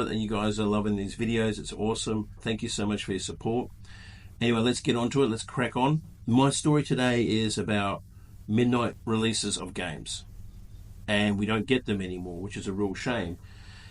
And you guys are loving these videos. It's awesome. Thank you so much for your support. Anyway, let's get on to it. Let's crack on. My story today is about midnight releases of games. And we don't get them anymore, which is a real shame.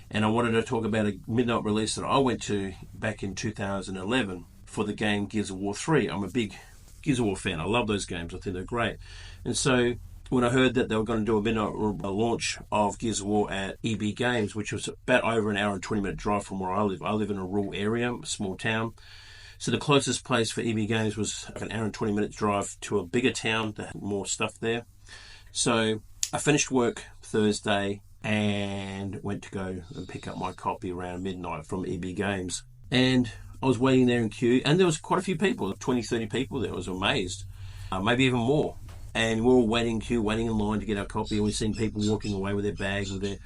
And I wanted to talk about a midnight release that I went to back in 2011 for the game Gears of War 3. I'm a big Gears of War fan. I love those games. I think they're great. And so when I heard that they were going to do a midnight launch of Gears of War at EB Games, which was about over an hour and 20-minute drive from where I live in a rural area, a small town. So the closest place for EB Games was like an hour and 20-minute drive to a bigger town that had more stuff there. So I finished work Thursday and went to go and pick up my copy around midnight from EB Games. And I was waiting there in queue, and there was quite a few people, 20, 30 people there. I was amazed, maybe even more. And we were all waiting in queue, waiting in line to get our copy, and we've seen people walking away with their bags, with their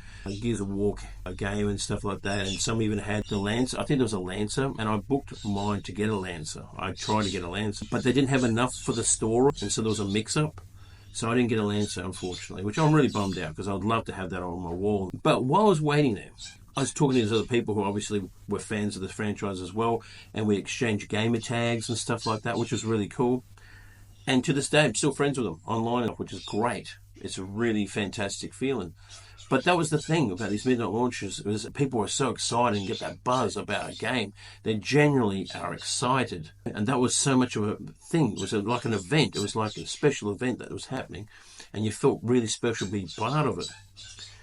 Gears of War game and stuff like that. And some even had the Lancer. I think there was a Lancer, and I booked mine to get a Lancer. I tried to get a Lancer, but they didn't have enough for the store, and so there was a mix-up. So I didn't get a Lancer, unfortunately, which I'm really bummed out because I'd love to have that on my wall. But while I was waiting there, I was talking to these other people who obviously were fans of the franchise as well, and we exchanged gamer tags and stuff like that, which was really cool. And to this day, I'm still friends with them online, which is great. It's a really fantastic feeling. But that was the thing about these midnight launches, was that people were so excited and get that buzz about a game. They genuinely are excited. And that was so much of a thing. It was like an event. It was like a special event that was happening. And you felt really special being part of it.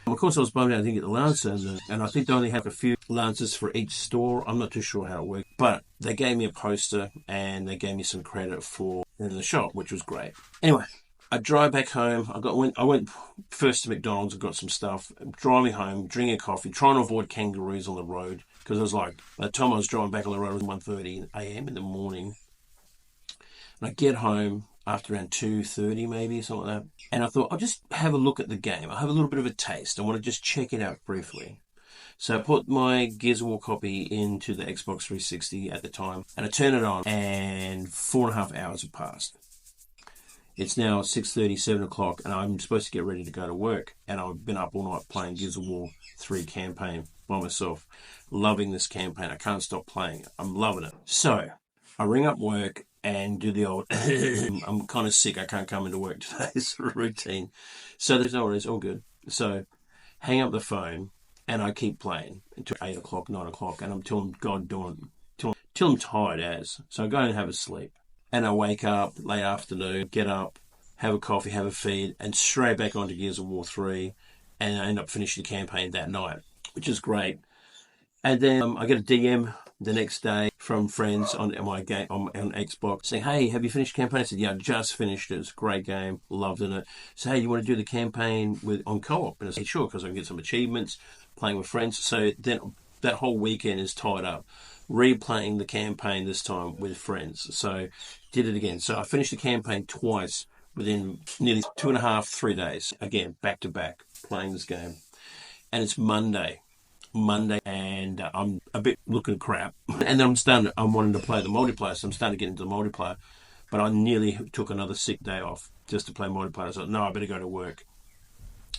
Of course, I was bummed out I didn't get the Lancer, and I think they only have a few Lancers for each store. I'm not too sure how it works, but they gave me a poster and they gave me some credit for in the shop, which was great. Anyway, I drive back home. I went first to McDonald's and got some stuff. Driving home, drinking coffee, trying to avoid kangaroos on the road because it was like by the time I was driving back on the road, it was 1:30 a.m. in the morning. And I get home after around 2:30 maybe, something like that. And I thought, I'll just have a look at the game. I'll have a little bit of a taste. I want to just check it out briefly. So I put my Gears of War copy into the Xbox 360 at the time, and I turn it on, and 4.5 hours have passed. It's now 6:30, 7 o'clock, and I'm supposed to get ready to go to work. And I've been up all night playing Gears of War 3 campaign by myself. Loving this campaign. I can't stop playing it. I'm loving it. So I ring up work and do the old, I'm kind of sick, I can't come into work today, sort of routine. So there's no worries, all good. So hang up the phone and I keep playing until 8 o'clock, 9 o'clock, and I'm till I'm tired as. So I go and have a sleep. And I wake up late afternoon, get up, have a coffee, have a feed, and straight back onto Gears of War 3, and I end up finishing the campaign that night, which is great. And then I get a DM the next day from friends on my game on Xbox saying, "Hey, have you finished the campaign?" I said, "Yeah, I just finished it. It's a great game, loved it." So, "Hey, you want to do the campaign on co-op?" And I said, "Sure," because I can get some achievements playing with friends. So then that whole weekend is tied up replaying the campaign, this time with friends. So did it again. So I finished the campaign twice within nearly 2.5, 3 days. Again, back to back playing this game. And it's Monday, and I'm a bit looking crap. And then I'm wanting to play the multiplayer, so I'm starting to get into the multiplayer. But I nearly took another sick day off just to play multiplayer. So no, I better go to work.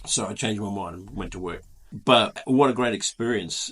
So I changed my mind and went to work. But what a great experience.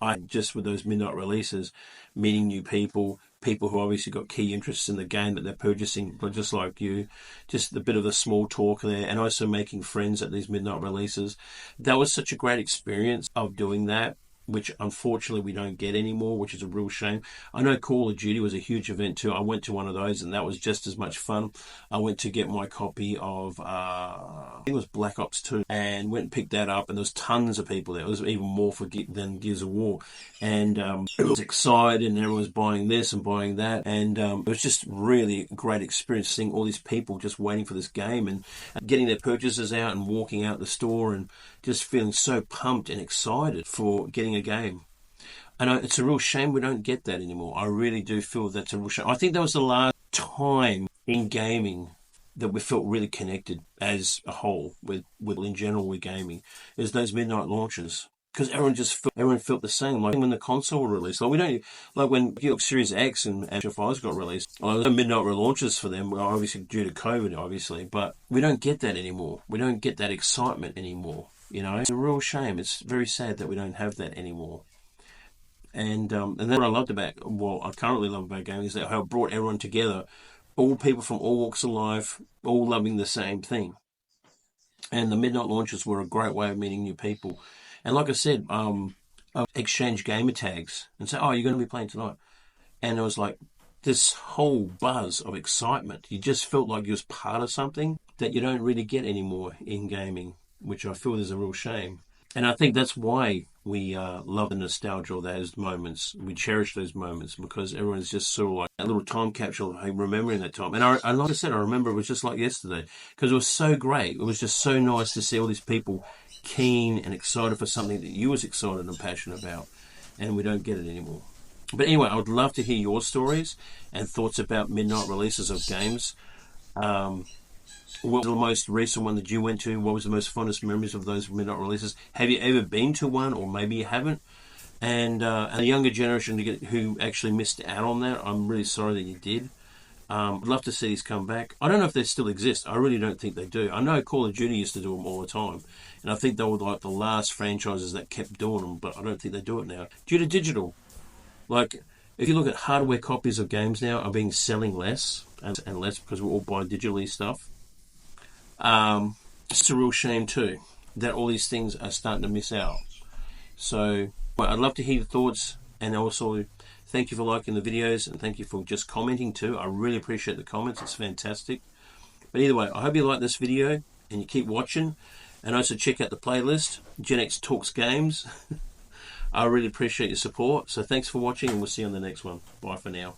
I just with those midnight releases, meeting new people who obviously got key interests in the game that they're purchasing, but just like you, just a bit of the small talk there, and also making friends at these midnight releases. That was such a great experience of doing that, which unfortunately we don't get anymore, which is a real shame. I know Call of Duty was a huge event too. I went to one of those and that was just as much fun. I went to get my copy of, I think it was Black Ops 2, and went and picked that up, and there was tons of people there. It was even more than Gears of War. And it was excited, and everyone was buying this and buying that. And it was just really a great experience seeing all these people just waiting for this game and getting their purchases out and walking out the store and just feeling so pumped and excited for getting a game. And it's a real shame we don't get that anymore. I really do feel that's a real shame. I think that was the last time in gaming that we felt really connected as a whole with in general with gaming, is those midnight launches. Because everyone felt the same. Like when the console released, like when Xbox Series X and PS5 got released, there were midnight relaunches for them. Well, obviously due to COVID, obviously, but we don't get that anymore. We don't get that excitement anymore. You know, it's a real shame. It's very sad that we don't have that anymore. And then what I loved about, well, I currently love about gaming is that how it brought everyone together, all people from all walks of life, all loving the same thing. And the midnight launches were a great way of meeting new people. And like I said, I exchange gamer tags and say, "Oh, you're going to be playing tonight," and it was like this whole buzz of excitement. You just felt like you was part of something that you don't really get anymore in gaming, which I feel is a real shame. And I think that's why we love the nostalgia of those moments. We cherish those moments because everyone's just sort of like a little time capsule of remembering that time. And like I said, I remember it was just like yesterday because it was so great. It was just so nice to see all these people keen and excited for something that you was excited and passionate about. And we don't get it anymore. But anyway, I would love to hear your stories and thoughts about midnight releases of games. What was the most recent one that you went to? What was the most fondest memories of those midnight releases? Have you ever been to one, or maybe you haven't? And the younger generation who actually missed out on that, I'm really sorry that you did. I'd love to see these come back. I don't know if they still exist. I really don't think they do. I know Call of Duty used to do them all the time, and I think they were like the last franchises that kept doing them, but I don't think they do it now. Due to digital. Like, if you look at hardware copies of games now are being selling less and less because we all buy digitally stuff. It's a real shame too that all these things are starting to miss out. So I'd love to hear your thoughts, and also thank you for liking the videos and thank you for just commenting too. I really appreciate the comments. It's fantastic. But either way, I hope you like this video and you keep watching, and also check out the playlist, Genx Talks Games. I really appreciate your support. So thanks for watching, and we'll see you on the next one. Bye for now.